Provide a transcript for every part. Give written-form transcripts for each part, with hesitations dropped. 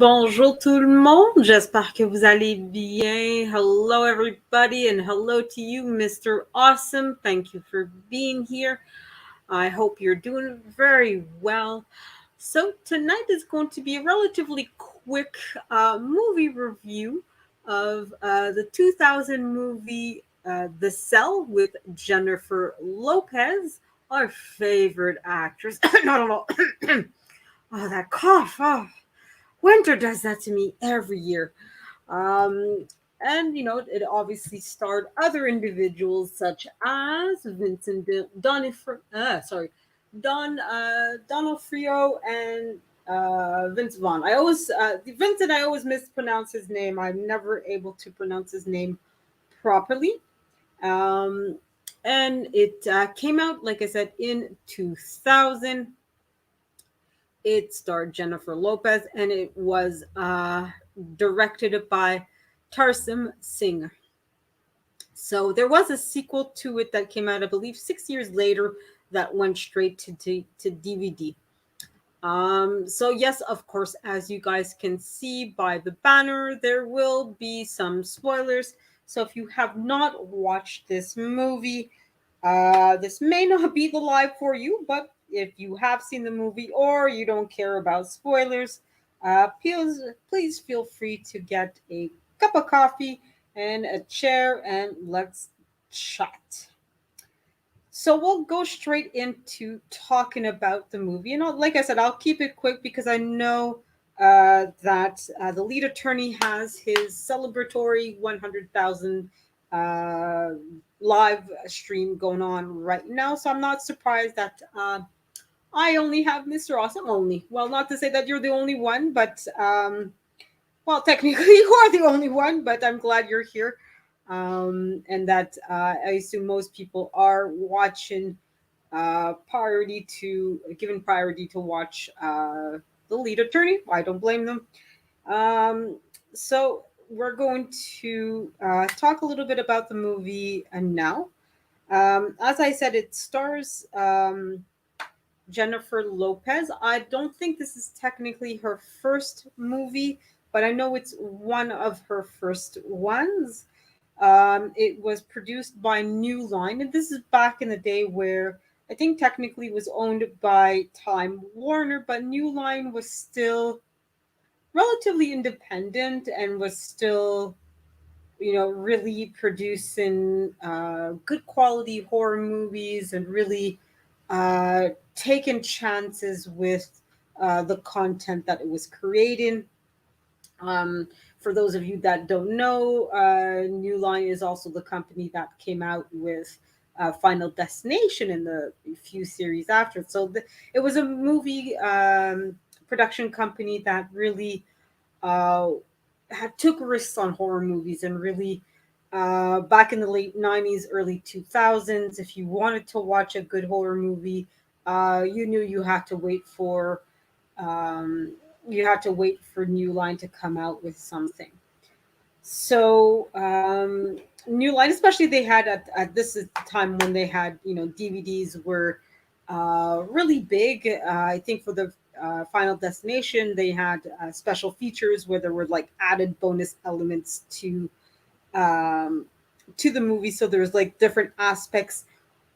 Bonjour tout le monde. J'espère que vous allez bien. Hello, everybody, and hello to you, Mr. Awesome. Thank you for being here. I hope you're doing very well. So, tonight is going to be a relatively quick movie review of the 2000 movie The Cell with Jennifer Lopez, our favorite actress. Not at all. Oh, that cough. Oh. Winter does that to me every year. Um, and it obviously starred other individuals such as Vincent Donofrio and Vince Vaughn. I always mispronounce his name. I'm never able to pronounce his name properly. Um, and it came out, like I said, in 2000. It starred Jennifer Lopez, and it was directed by Tarsem Singh. So there was a sequel to it that came out, I believe, 6 years later that went straight to DVD. So yes, of course, as you guys can see by the banner, there will be some spoilers. So if you have not watched this movie, this may not be the live for you, but if you have seen the movie or you don't care about spoilers, please feel free to get a cup of coffee and a chair and let's chat. So we'll go straight into talking about the movie. Like I said, I'll keep it quick because I know that the lead attorney has his celebratory 100,000 uh, live stream going on right now. So I'm not surprised that I only have Mr. Awesome only. Well, not to say that you're the only one, but well, technically you are the only one, but I'm glad you're here. And that I assume most people are watching given priority to watch the lead attorney. I don't blame them. So we're going to talk a little bit about the movie now. As I said, it stars Jennifer Lopez. I don't think this is technically her first movie, but I know it's one of her first ones. It was produced by New Line, and this is back in the day where I think technically it was owned by Time Warner, but New Line was still relatively independent and was still, really producing good quality horror movies and really taking chances with the content that it was creating. For those of you that don't know, New Line is also the company that came out with Final Destination in the few series after. So it was a movie production company that really uh, took risks on horror movies and really back in the late 90s, early 2000s, if you wanted to watch a good horror movie, you knew um, you had to wait for New Line to come out with something. So New Line, especially they had at this is the time when they had DVDs were really big. I think for the Final Destination, they had special features where there were like added bonus elements um, to the movie. So there's like different aspects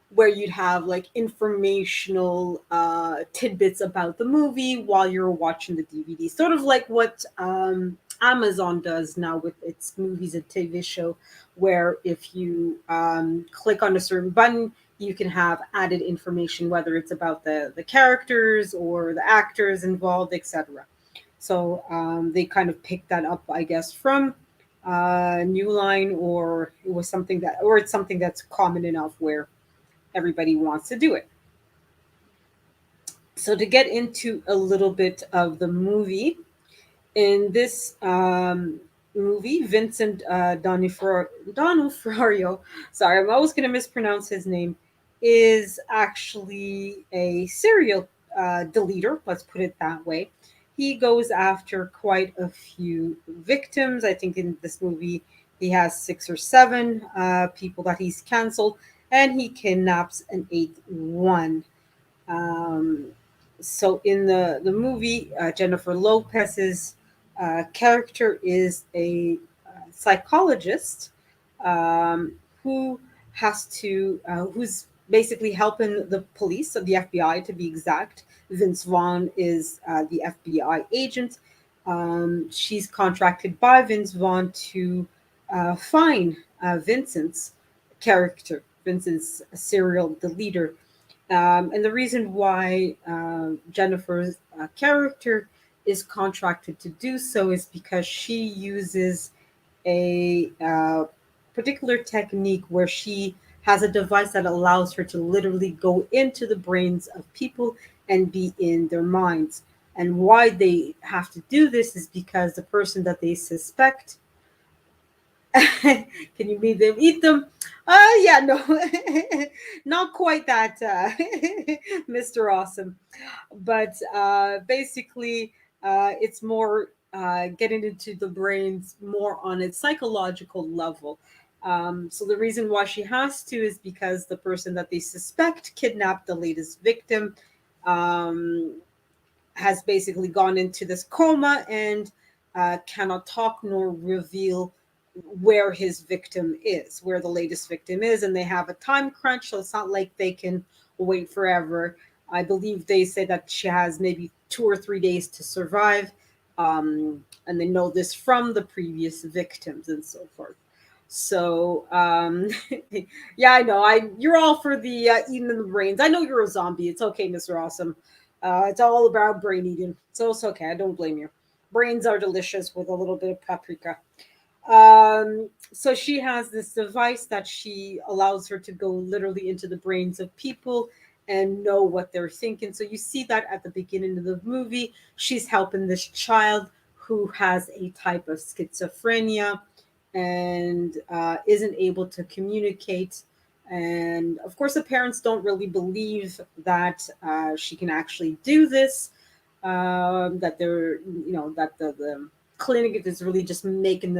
where you'd have like informational tidbits about the movie while you're watching the DVD, sort of like what Amazon does now with its movies and TV show, where if you click on a certain button, you can have added information, whether it's about the characters or the actors involved, etc. So they kind of picked that up, I guess, from New Line, or it's something that's common enough where everybody wants to do it. So to get into a little bit of the movie, in this movie, Vincent D'Onofrio, sorry, I'm always going to mispronounce his name, is actually a serial deleter, let's put it that way. He goes after quite a few victims. I think in this movie, he has six or seven people that he's canceled, and he kidnaps an eighth one. Um, so in the movie, Jennifer Lopez's character is a psychologist who who's basically helping the police, of the FBI to be exact. Vince Vaughn is the FBI agent. She's contracted by Vince Vaughn to find Vincent's character, Vincent's serial deleter. And the reason why Jennifer's character is contracted to do so is because she uses a particular technique where she has a device that allows her to literally go into the brains of people and be in their minds. And why they have to do this is because the person that they suspect, can you make them eat them? Yeah, no, not quite that, Mr. Awesome. But basically, it's more getting into the brains more on its psychological level. So the reason why she has to is because the person that they suspect kidnapped the latest victim um, has basically gone into this coma and cannot talk nor reveal where his victim is, where the latest victim is, and they have a time crunch, so it's not like they can wait forever. I believe they say that she has maybe 2 or 3 days to survive, and they know this from the previous victims and so forth. So, yeah, I know. You're all for the eating the brains. I know you're a zombie. It's okay, Mr. Awesome. It's all about brain eating, so it's okay. I don't blame you. Brains are delicious with a little bit of paprika. So she has this device that she allows her to go literally into the brains of people and know what they're thinking. So you see that at the beginning of the movie. She's helping this child who has a type of schizophrenia and isn't able to communicate. And of course, the parents don't really believe that she can actually do this. That they're, that the clinic is really just making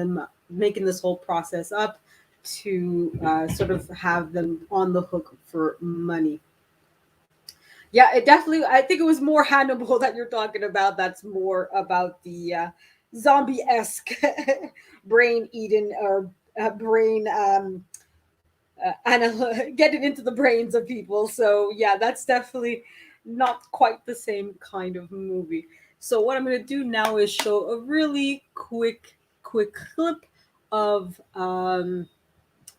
this whole process up to sort of have them on the hook for money. Yeah, it definitely. I think it was more Hannibal that you're talking about. That's more about the zombie esque brain eating or brain getting into the brains of people. So yeah, that's definitely not quite the same kind of movie. So what I'm going to do now is show a really quick clip of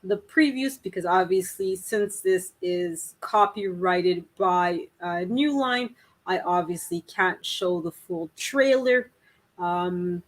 the previews, because obviously since this is copyrighted by New Line, I obviously can't show the full trailer. Um,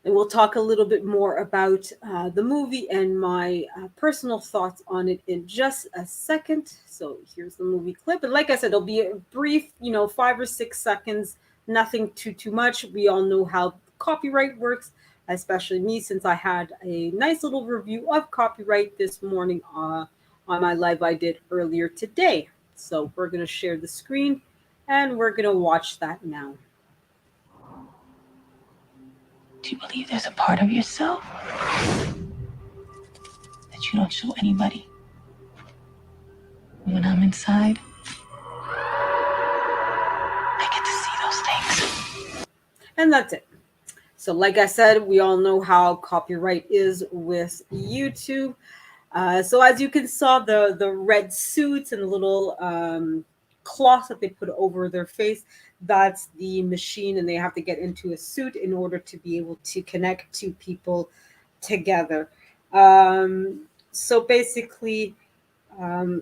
and we'll talk a little bit more about the movie and my personal thoughts on it in just a second. So here's the movie clip, and like I said, it'll be a brief, 5 or 6 seconds, nothing too much. We all know how copyright works, especially me, since I had a nice little review of copyright this morning on my live I did earlier today. So we're gonna share the screen, and we're gonna watch that now. Do you believe there's a part of yourself that you don't show anybody? When I'm inside, I get to see those things. And that's it. So, like I said, we all know how copyright is with YouTube. So, as you can saw, the red suits and the little cloth that they put over their face, that's the machine, and they have to get into a suit in order to be able to connect two people together. So, basically,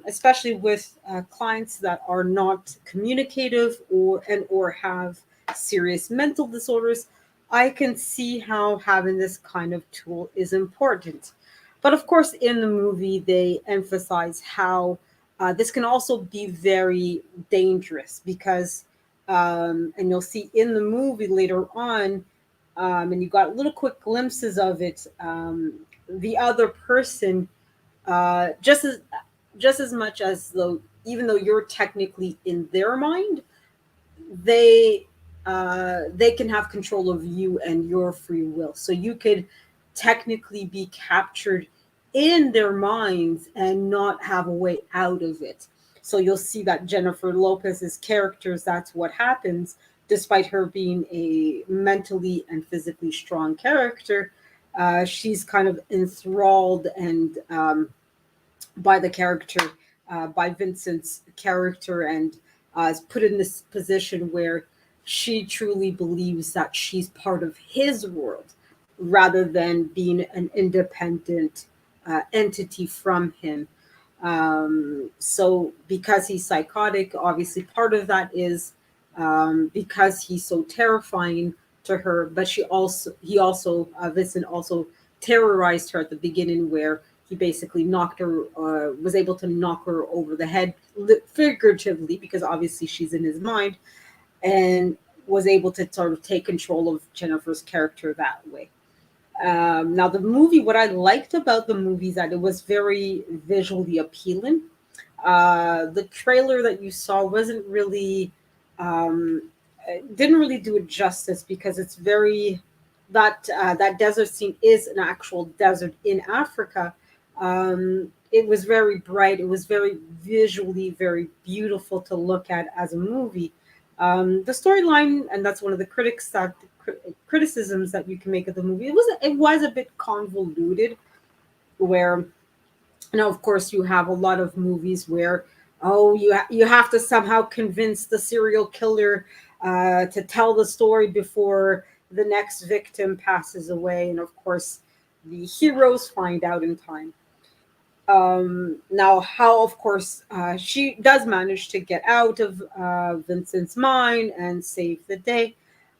especially with clients that are not communicative or have serious mental disorders, I can see how having this kind of tool is important. But of course, in the movie, they emphasize how this can also be very dangerous because, and you'll see in the movie later on, and you got little quick glimpses of it. The other person, just as much as though, even though you're technically in their mind, they they can have control of you and your free will. So you could technically be captured in their minds and not have a way out of it. So you'll see that Jennifer Lopez's characters, that's what happens. despite her being a mentally and physically strong character, she's kind of enthralled and by the character, by Vincent's character, and is put in this position where she truly believes that she's part of his world rather than being an independent entity from him. So, because he's psychotic, obviously, part of that is because he's so terrifying to her. But Vincent also terrorized her at the beginning, where he basically knocked her, was able to knock her over the head, figuratively, because obviously she's in his mind, and was able to sort of take control of Jennifer's character that way. Now, the movie, what I liked about the movie is that it was very visually appealing. The trailer that you saw wasn't really, didn't really do it justice, because it's very, that desert scene is an actual desert in Africa. It was very bright. It was very visually very beautiful to look at as a movie. The storyline, and that's one of the criticisms that you can make of the movie. It was a bit convoluted, where of course, you have a lot of movies where, oh, you have to somehow convince the serial killer to tell the story before the next victim passes away, and of course, the heroes find out in time. Now, how, of course, she does manage to get out of Vincent's mind and save the day.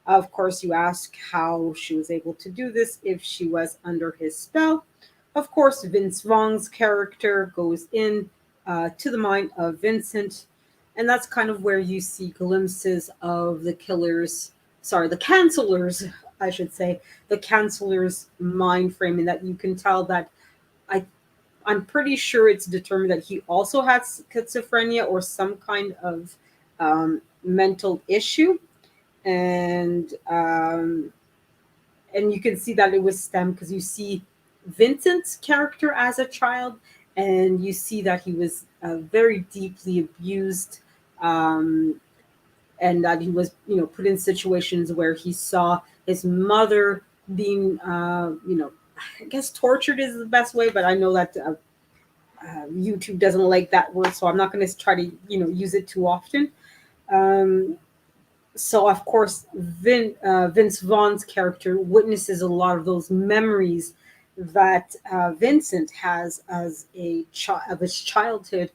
Of course, you ask how she was able to do this if she was under his spell. Of course, Vince Vaughn's character goes in to the mind of Vincent, and that's kind of where you see glimpses of the killers, sorry, the cancelers, I should say, the cancelers' mind frame, and that you can tell that I I'm pretty sure it's determined that he also had schizophrenia or some kind of mental issue, and you can see that it was stemmed because you see Vincent's character as a child, and you see that he was very deeply abused, and that he was, put in situations where he saw his mother being, I guess tortured is the best way, but I know that YouTube doesn't like that word, so I'm not going to try to, use it too often. Um, so of course, Vince Vaughn's character witnesses a lot of those memories that Vincent has as a child of his childhood,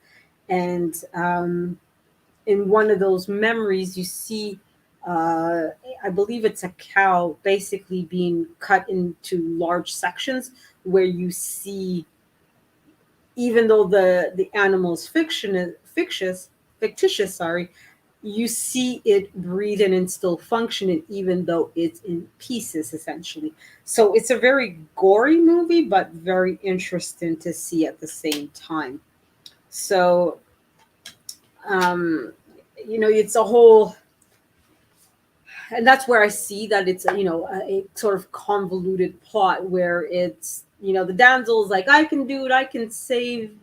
and in one of those memories, you see, uh, I believe it's a cow basically being cut into large sections, where you see, even though the animal is fictitious, sorry, you see it breathing and still functioning, even though it's in pieces, essentially. So it's a very gory movie, but very interesting to see at the same time. So, um, it's a whole, and that's where I see that it's a sort of convoluted plot, where it's, the damsel's like, I can do it, I can save,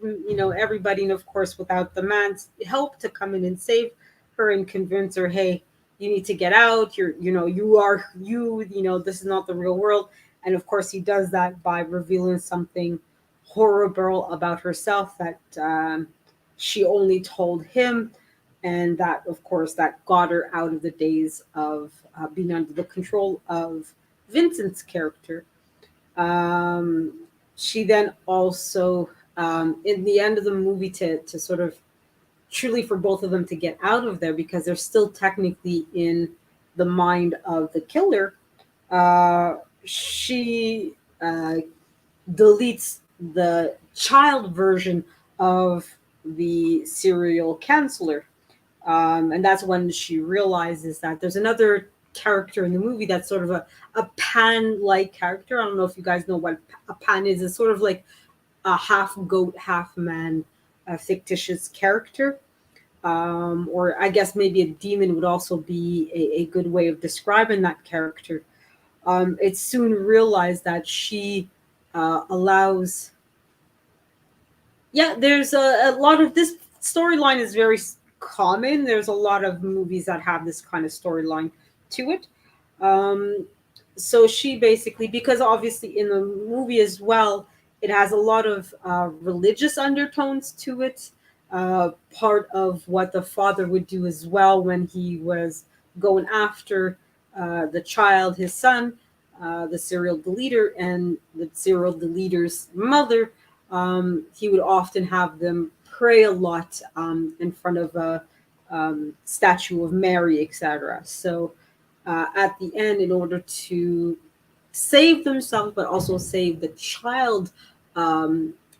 everybody, and of course, without the man's help to come in and save her and convince her, hey, you need to get out, this is not the real world. And of course, he does that by revealing something horrible about herself that she only told him, and that, of course, that got her out of the days of being under the control of Vincent's character. She then also, in the end of the movie, to sort of truly for both of them to get out of there, because they're still technically in the mind of the killer, she deletes the child version of the serial canceller, and that's when she realizes that there's another character in the movie that's sort of a pan-like character. I don't know if you guys know what a pan is. It's sort of like a half goat, half man, fictitious character. Or I guess maybe a demon would also be a good way of describing that character. It's soon realized that she allows, yeah, there's a lot of this storyline is very common. There's a lot of movies that have this kind of storyline. to it. Um, so she basically, because obviously in the movie as well, it has a lot of religious undertones to it. Part of what the father would do as well when he was going after the child, his son, the serial deleter, and the serial deleter's mother. He would often have them pray a lot in front of a statue of Mary, etc. So at the end, in order to save themselves, but also save the child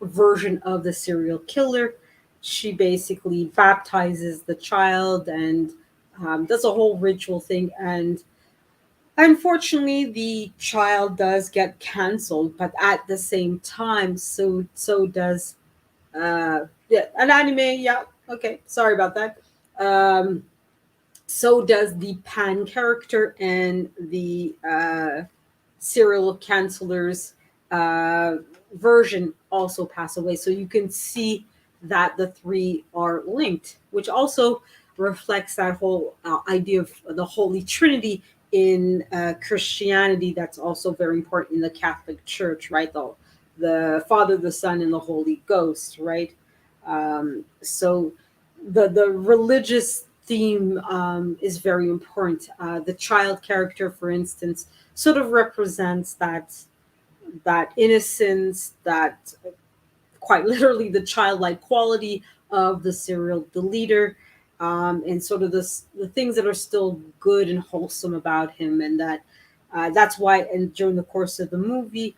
version of the serial killer, she basically baptizes the child and does a whole ritual thing. And unfortunately, the child does get canceled, but at the same time, so does yeah, an anime. Yeah, okay, sorry about that. Um, so does the Pan character and the serial cancelers uh, version also pass away. So you can see that the three are linked, which also reflects that whole idea of the Holy Trinity in Christianity. That's also very important in the Catholic Church, right? The Father, the Son, and the Holy Ghost, right? So the religious theme is very important. The child character, for instance, sort of represents that innocence, that quite literally the childlike quality of the serial deleter, and sort of the things that are still good and wholesome about him, and that's why. And during the course of the movie,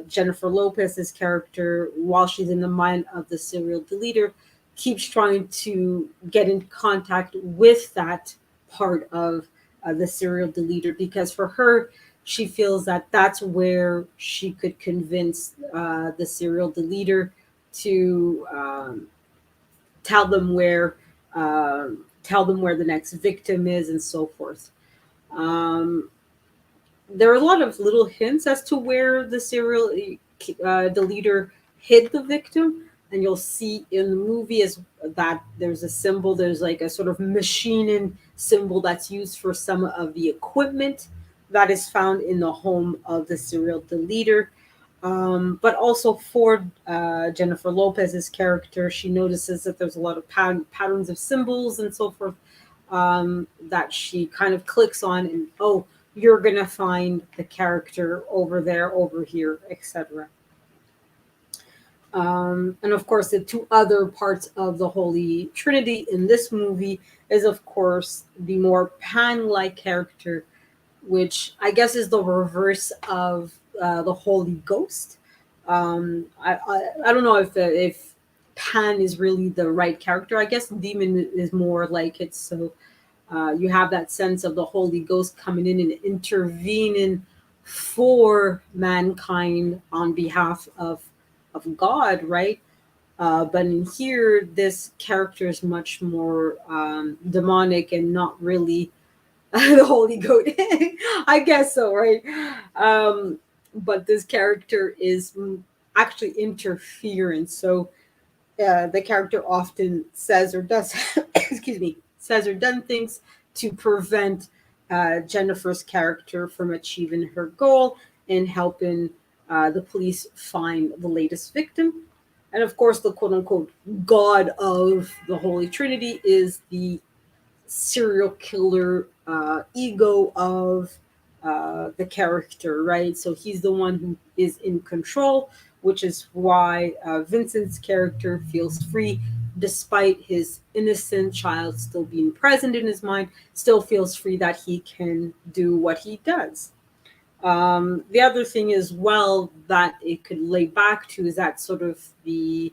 Jennifer Lopez's character, while she's in the mind of the serial deleter, keeps trying to get in contact with that part of the serial deleter, because for her, she feels that that's where she could convince the serial deleter to tell them where the next victim is and so forth. Um, there are a lot of little hints as to where the serial deleter hid the victim, and you'll see in the movie is that there's a symbol. There's like a sort of machining symbol that's used for some of the equipment that is found in the home of the serial deleter. But also for Jennifer Lopez's character, she notices that there's a lot of patterns of symbols and so forth that she kind of clicks on, and oh, you're gonna find the character over there, over here, etc. And of course, the two other parts of the Holy Trinity in this movie is, of course, the more Pan-like character, which I guess is the reverse of the Holy Ghost. I don't know if Pan is really the right character. I guess demon is more like it. So you have that sense of the Holy Ghost coming in and intervening for mankind on behalf of God, right? But in here, this character is much more demonic and not really the Holy Goat. I guess so, right? But this character is actually interference. So the character often says or does, excuse me, says or done things to prevent Jennifer's character from achieving her goal and helping the police find the latest victim. And of course, the quote unquote God of the Holy Trinity is the serial killer ego of the character, right? So he's the one who is in control, which is why Vincent's character feels free despite his innocent child still being present in his mind, still feels free that he can do what he does. The other thing as well that it could lay back to is that sort of the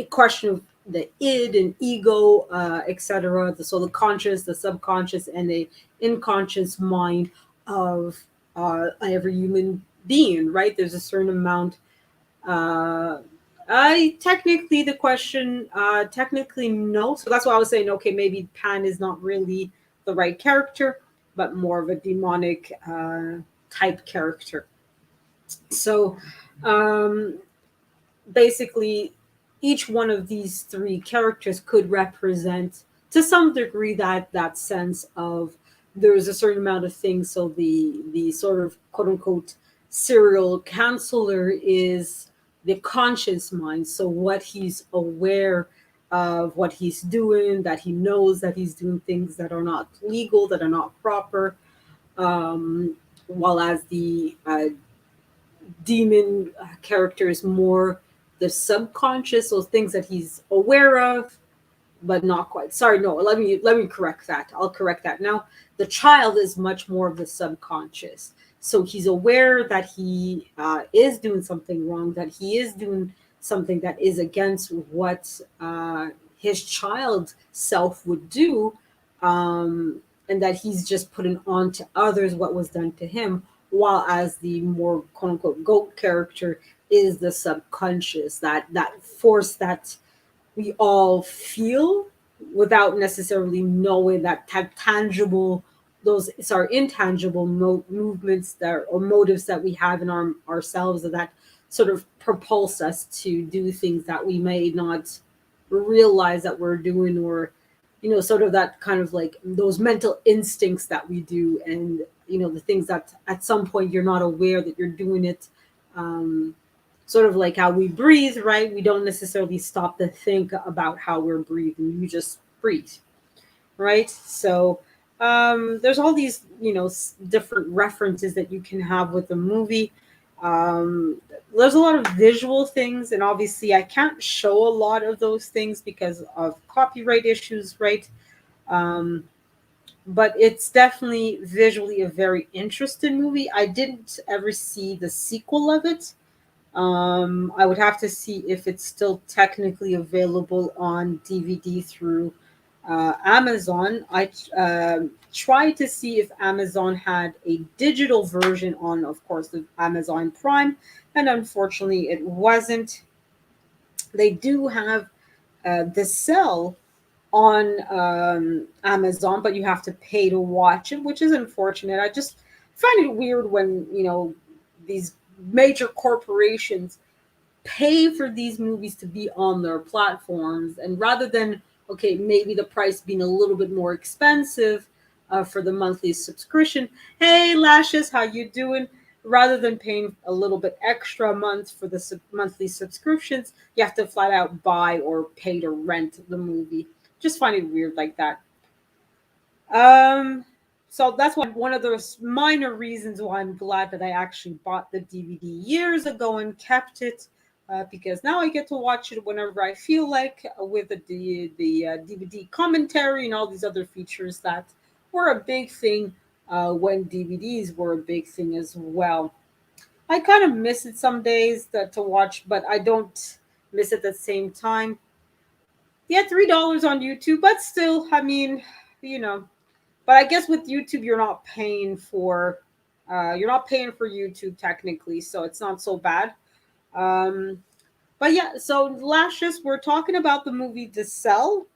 question of the id and ego, etc. So the conscious, the subconscious, and the unconscious mind of every human being, right? There's a certain amount. Uh, I technically the question technically no. So that's why I was saying okay, maybe Pan is not really the right character, but more of a demonic type character. So um, basically each one of these three characters could represent to some degree that sense of there's a certain amount of things. So the sort of quote unquote serial counselor is the conscious mind. So what he's aware of, what he's doing, that he knows that he's doing things that are not legal, that are not proper. While as the demon character is more the subconscious, those things that he's aware of but not quite. Sorry, no. Let me correct that. I'll correct that. Now, the child is much more of the subconscious. So he's aware that he is doing something wrong, that he is doing something that is against what his child self would do, and that he's just putting on to others what was done to him. While as the more quote unquote goat character is the subconscious, that force that we all feel without necessarily knowing that tangible, those sorry intangible movements that or motives that we have in ourselves that sort of propulse us to do things that we may not realize that we're doing, or sort of that kind of like those mental instincts that we do, and the things that at some point you're not aware that you're doing it. Sort of like how we breathe, right? We don't necessarily stop to think about how we're breathing. You just breathe, right? So there's all these, different references that you can have with the movie. Um, there's a lot of visual things, and obviously, I can't show a lot of those things because of copyright issues, right? Um, but it's definitely visually a very interesting movie. I didn't ever see the sequel of it. I would have to see if it's still technically available on DVD through Amazon. I tried to see if Amazon had a digital version on, of course, the Amazon Prime, and unfortunately, it wasn't. They do have the Cell on Amazon, but you have to pay to watch it, which is unfortunate. I just find it weird when these major corporations pay for these movies to be on their platforms, and rather than, okay, maybe the price being a little bit more expensive for the monthly subscription, hey Lashes, how you doing, rather than paying a little bit extra a month for the monthly subscriptions, you have to flat out buy or pay to rent the movie. Just find it weird like that. um so that's one of those minor reasons why I'm glad that I actually bought the DVD years ago and kept it, because now I get to watch it whenever I feel like, with the DVD commentary and all these other features that were a big thing when DVDs were a big thing as well. I kind of miss it some days to watch, but I don't miss it at the same time. Yeah, $3 on YouTube, but still, I mean, you know, but I guess with YouTube, you're not paying for YouTube technically, so it's not so bad. Um, but yeah, so Lashes, we're talking about the movie The Cell.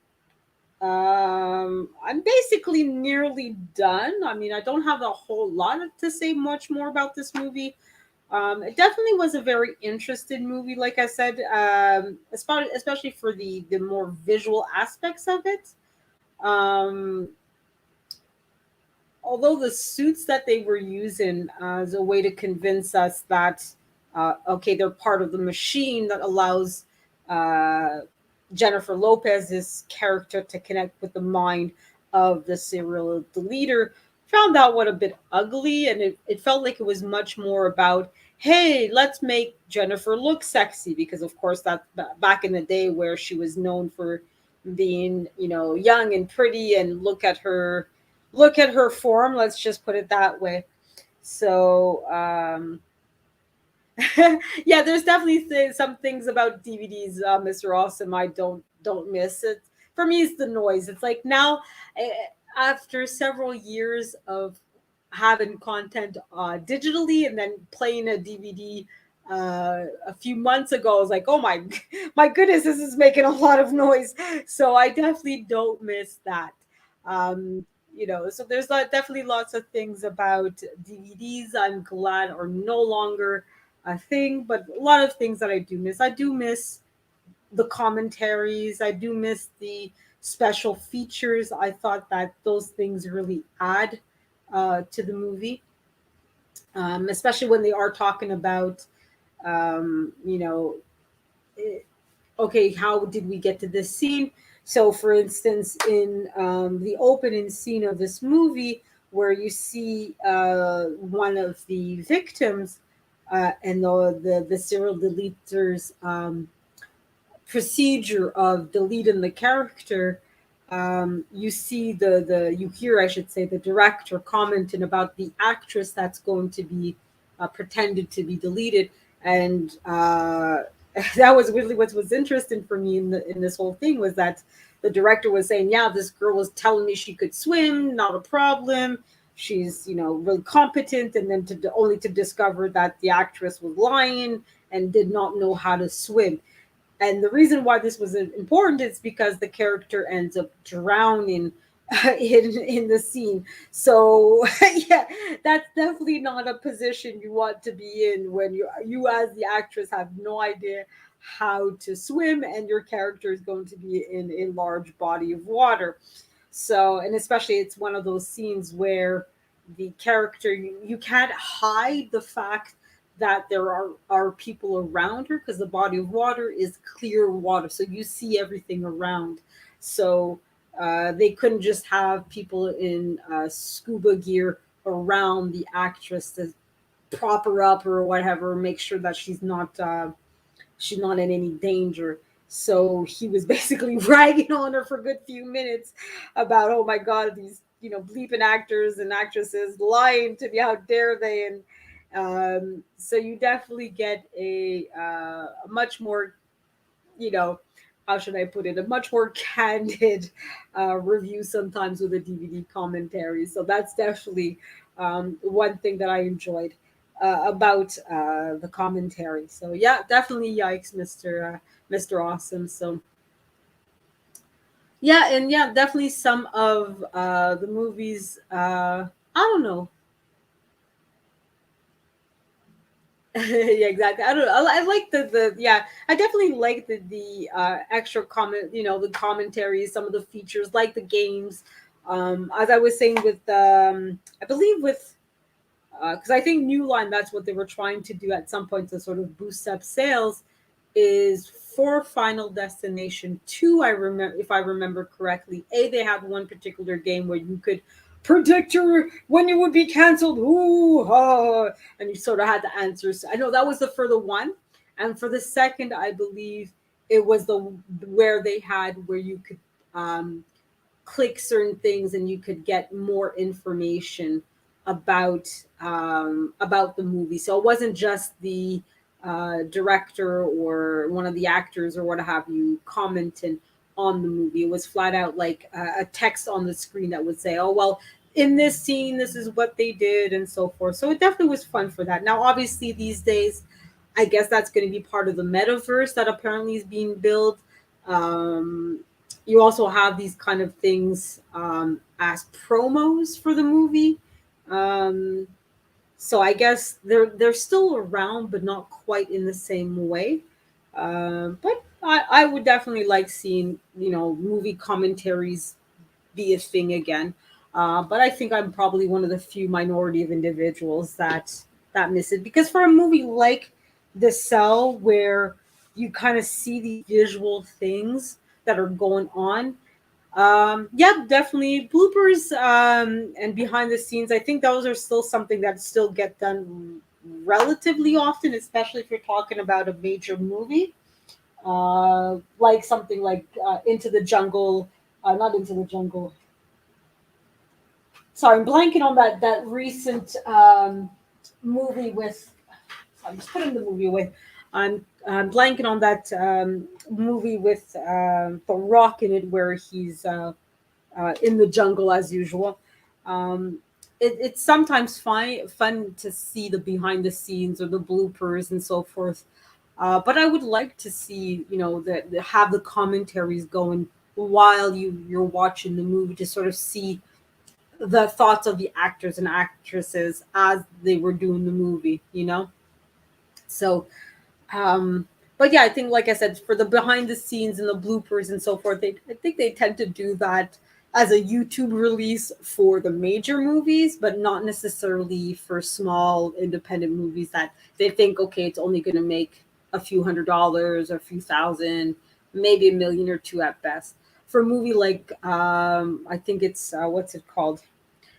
I'm basically nearly done. I mean, I don't have a whole lot to say much more about this movie. It definitely was a very interesting movie, like I said, especially for the more visual aspects of it. Um, Although the suits that they were using as a way to convince us that, okay, they're part of the machine that allows uh, Jennifer Lopez's character to connect with the mind of the serial deleter, found that one a bit ugly, and it felt like it was much more about, hey, let's make Jennifer look sexy, because of course that back in the day where she was known for being, young and pretty, and look at her form, let's just put it that way. So yeah, there's definitely some things about DVDs, Mr. Awesome, I don't miss it. For me, it's the noise. It's like now, eh, after several years of having content digitally and then playing a DVD a few months ago, I was like, oh my my goodness, this is making a lot of noise. So I definitely don't miss that. So there's definitely lots of things about DVDs I'm glad are no longer a thing, but a lot of things that I do miss. I do miss the commentaries. I do miss the special features. I thought that those things really add. to the movie, especially when they are talking about, you know, okay, how did we get to this scene? So, for instance, in the opening scene of this movie, where you see one of the victims and the serial deleters procedure of deleting the character, you see you hear, I should say, the director commenting about the actress that's going to be pretended to be deleted, and that was really what was interesting for me in this whole thing, was that the director was saying, yeah, this girl was telling me she could swim, not a problem. She's, really competent, and then only to discover that the actress was lying and did not know how to swim. And the reason why this was important is because the character ends up drowning in the scene. So yeah, that's definitely not a position you want to be in when you as the actress have no idea how to swim, and your character is going to be in a large body of water. So, and especially it's one of those scenes where the character, you can't hide the fact that there are people around her, because the body of water is clear water. So you see everything around. So they couldn't just have people in scuba gear around the actress to prop her up or whatever, make sure that she's not in any danger. So he was basically ragging on her for a good few minutes about, oh my God, these, bleeping actors and actresses lying to me. How dare they? And so you definitely get a much more, you know, how should I put it, a much more candid review sometimes with a DVD commentary. So that's definitely one thing that I enjoyed about the commentary. So yeah, definitely yikes, Mr. Awesome. So yeah, and yeah, definitely some of the movies. I don't know. Yeah, exactly. I don't know. I like the yeah. I definitely like the extra comment. The commentaries, some of the features, like the games. As I was saying with I believe with because I think New Line, that's what they were trying to do at some point to sort of boost up sales, is for Final Destination 2. I remember, if I remember correctly, they had one particular game where you could predict when you would be canceled. Ooh, ha, and you sort of had to answer. So I know that was for the one, and for the second, I believe it was the where they had where you could um, click certain things and you could get more information about the movie. So it wasn't just the director or one of the actors or what have you commenting on the movie. It was flat out like a text on the screen that would say, "Oh well, in this scene, this is what they did," and so forth. So it definitely was fun for that. Now, obviously, these days, I guess that's going to be part of the metaverse that apparently is being built. Um, you also have these kind of things as promos for the movie. Um, so I guess they're still around, but not quite in the same way. But I would definitely like seeing movie commentaries be a thing again. But I think I'm probably one of the few minority of individuals that miss it, because for a movie like The Cell, where you kind of see these visual things that are going on, yeah, definitely bloopers and behind the scenes. I think those are still something that still get done relatively often, especially if you're talking about a major movie, like something like Into the Jungle, not Into the Jungle. Sorry, I'm blanking on that recent movie with. I'm just putting the movie away. I'm blanking on that movie with The Rock in it, where he's in the jungle as usual. Um, it's sometimes fun to see the behind the scenes or the bloopers and so forth. But I would like to see, have the commentaries going while you're watching the movie, to sort of see the thoughts of the actors and actresses as they were doing the movie. So um, but yeah, I think, like I said, for the behind the scenes and the bloopers and so forth, I think they tend to do that as a YouTube release for the major movies, but not necessarily for small independent movies that they think, okay, it's only going to make a few $100s or a few thousand, maybe a million or two at best. For a movie like, I think it's, what's it called?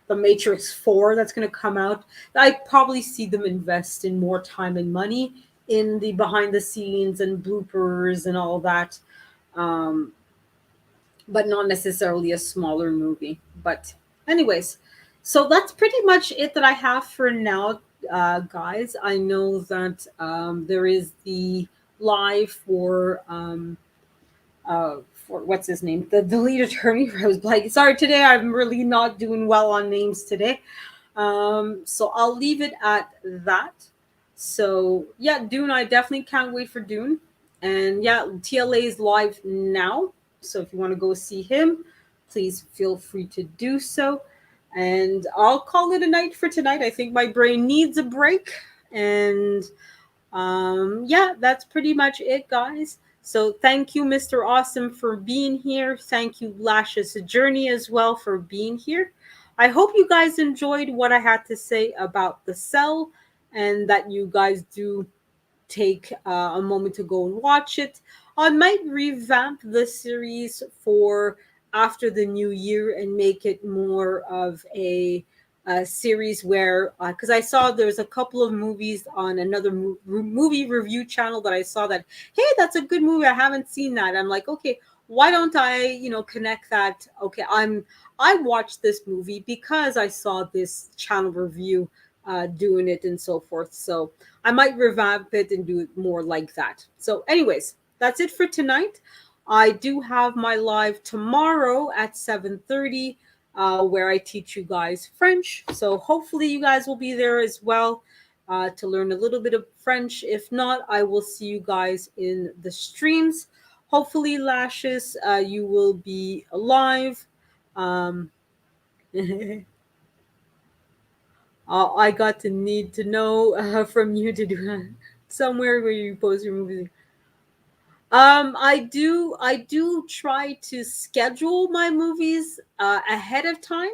The Matrix 4 that's going to come out, I probably see them invest in more time and money in the behind the scenes and bloopers and all that. Um, but not necessarily a smaller movie. But, anyways, so that's pretty much it that I have for now, guys. I know that there is the live for what's his name, the lead attorney. I was like, sorry, today I'm really not doing well on names today. So I'll leave it at that. So yeah, Dune. I definitely can't wait for Dune. And yeah, TLA is live now. So if you want to go see him, please feel free to do so. And I'll call it a night for tonight. I think my brain needs a break. And yeah, that's pretty much it, guys. So thank you, Mr. Awesome, for being here. Thank you, Lashes Journey, as well, for being here. I hope you guys enjoyed what I had to say about the cell, and that you guys do take a moment to go and watch it. I might revamp the series for after the new year and make it more of a series where, because I saw there's a couple of movies on another movie review channel that I saw that, hey, that's a good movie. I haven't seen that. I'm like, okay, why don't I, connect that? Okay, I watched this movie because I saw this channel review doing it and so forth. So I might revamp it and do it more like that. So, anyways, that's it for tonight. I do have my live tomorrow at 7:30, where I teach you guys French. So hopefully you guys will be there as well to learn a little bit of French. If not, I will see you guys in the streams. Hopefully, Lashes, you will be alive. Um, I got to need to know from you to do somewhere where you post your movies. I do try to schedule my movies ahead of time.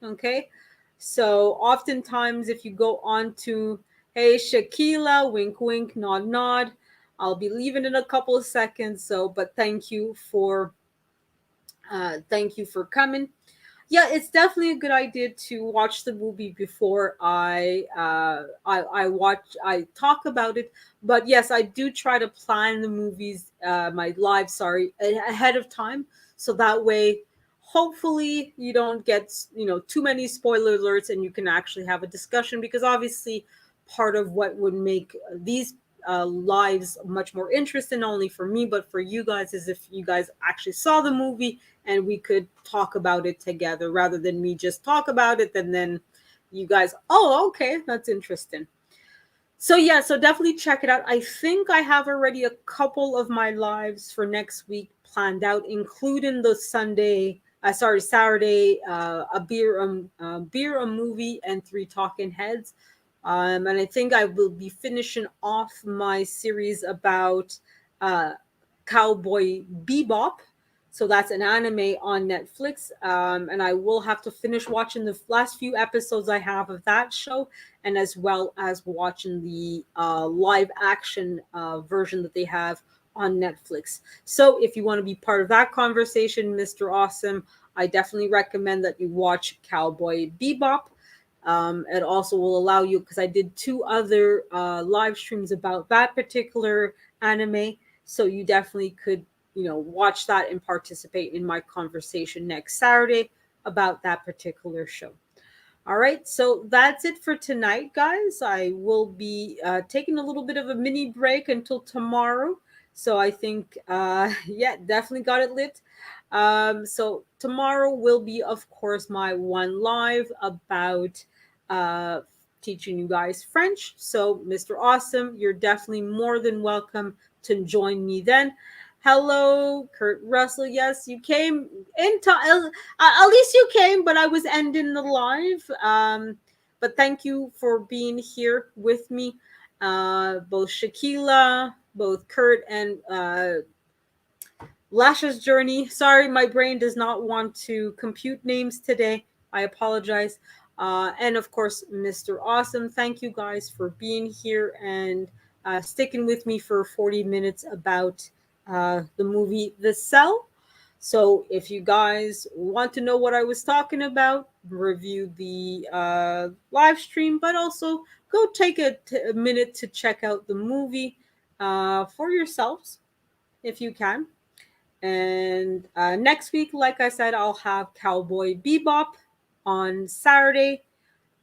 Okay, so oftentimes if you go on to, hey Shakila, wink wink, nod nod, I'll be leaving in a couple of seconds. So, but thank you for coming. Yeah, it's definitely a good idea to watch the movie before I talk about it. But yes, I do try to plan the movies, my live, sorry, ahead of time, so that way, hopefully, you don't get too many spoiler alerts, and you can actually have a discussion. Because obviously, part of what would make these lives much more interesting, not only for me but for you guys, is if you guys actually saw the movie and we could talk about it together rather than me just talk about it and then you guys, oh, okay, that's interesting. So yeah, so definitely check it out. I think I have already a couple of my lives for next week planned out, including the Saturday, beer, a movie, and three talking heads. And I think I will be finishing off my series about uh, Cowboy Bebop. So that's an anime on Netflix. And I will have to finish watching the last few episodes I have of that show, and as well as watching the live action version that they have on Netflix. So if you want to be part of that conversation, Mr. Awesome, I definitely recommend that you watch Cowboy Bebop. It also will allow you, because I did two other live streams about that particular anime. So you definitely could, watch that and participate in my conversation next Saturday about that particular show. All right, so that's it for tonight, guys. I will be taking a little bit of a mini break until tomorrow. So I think, yeah, definitely got it lit. So tomorrow will be, of course, my one live about uh, teaching you guys French. So, Mr. Awesome, you're definitely more than welcome to join me then. Hello, Kurt Russell. Yes, you came in time. At least you came, but I was ending the live. But thank you for being here with me. Both Shakila, both Kurt, and Lasha's Journey. Sorry, my brain does not want to compute names today. I apologize. And of course, Mr. Awesome. Thank you guys for being here and sticking with me for 40 minutes about the movie The Cell. So, if you guys want to know what I was talking about, review the live stream, but also go take a minute to check out the movie for yourselves if you can. And next week, like I said, I'll have Cowboy Bebop on Saturday.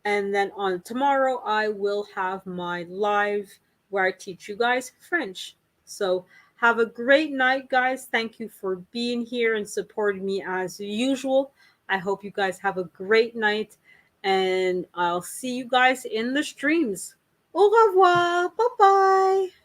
And then on tomorrow, I will have my live where I teach you guys French. So have a great night, guys. Thank you for being here and supporting me as usual. I hope you guys have a great night. And I'll see you guys in the streams. Au revoir. Bye bye.